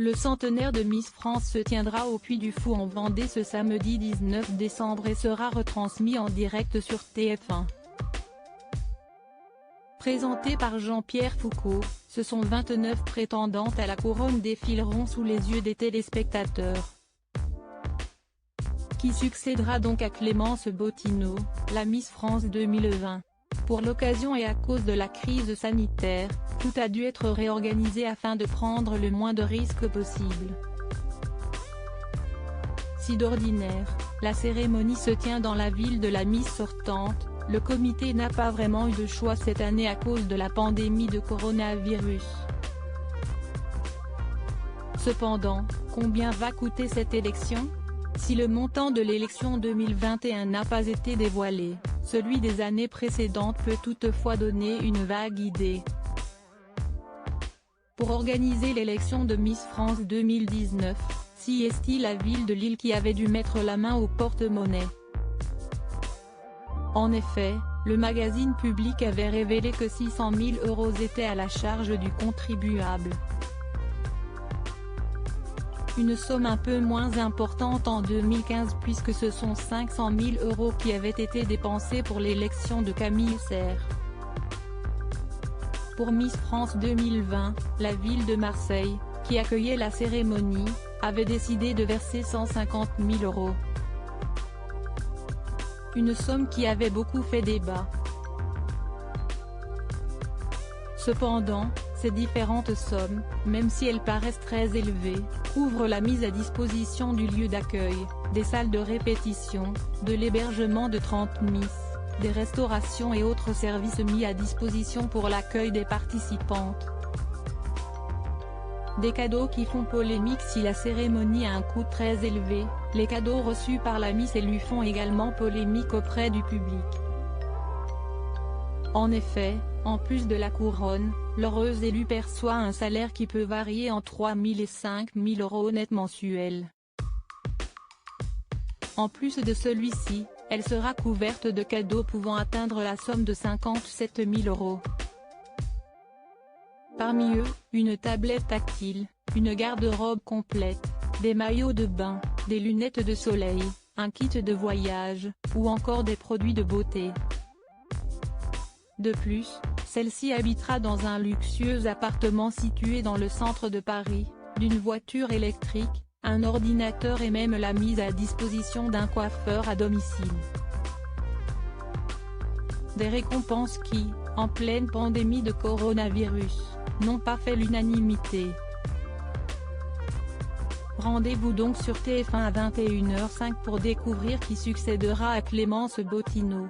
Le centenaire de Miss France se tiendra au Puy du Fou en Vendée ce samedi 19 décembre et sera retransmis en direct sur TF1. Présenté par Jean-Pierre Foucault, ce sont 29 prétendantes à la couronne défileront sous les yeux des téléspectateurs. Qui succédera donc à Clémence Bottineau, la Miss France 2020. Pour l'occasion et à cause de la crise sanitaire, tout a dû être réorganisé afin de prendre le moins de risques possible. Si d'ordinaire, la cérémonie se tient dans la ville de la Miss sortante, le comité n'a pas vraiment eu de choix cette année à cause de la pandémie de coronavirus. Cependant, combien va coûter cette élection ? Si le montant de l'élection 2021 n'a pas été dévoilé, celui des années précédentes peut toutefois donner une vague idée. Pour organiser l'élection de Miss France 2019, c'est la ville de Lille qui avait dû mettre la main au porte-monnaie. En effet, le magazine Public avait révélé que 600 000 € étaient à la charge du contribuable. Une somme un peu moins importante en 2015 puisque ce sont 500 000 € qui avaient été dépensés pour l'élection de Camille Serre. Pour Miss France 2020, la ville de Marseille, qui accueillait la cérémonie, avait décidé de verser 150 000 €. Une somme qui avait beaucoup fait débat. Cependant, ces différentes sommes, même si elles paraissent très élevées, couvrent la mise à disposition du lieu d'accueil, des salles de répétition, de l'hébergement de 30 Miss, des restaurations et autres services mis à disposition pour l'accueil des participantes. Des cadeaux qui font polémique si la cérémonie a un coût très élevé, les cadeaux reçus par la Miss élue font également polémique auprès du public. En effet, en plus de la couronne, l'heureuse élue perçoit un salaire qui peut varier entre 3 000 et 5 000 € net mensuels. En plus de celui-ci, elle sera couverte de cadeaux pouvant atteindre la somme de 57 000 €. Parmi eux, une tablette tactile, une garde-robe complète, des maillots de bain, des lunettes de soleil, un kit de voyage, ou encore des produits de beauté. De plus, celle-ci habitera dans un luxueux appartement situé dans le centre de Paris, d'une voiture électrique, un ordinateur et même la mise à disposition d'un coiffeur à domicile. Des récompenses qui, en pleine pandémie de coronavirus, n'ont pas fait l'unanimité. Rendez-vous donc sur TF1 à 21h05 pour découvrir qui succédera à Clémence Bottineau.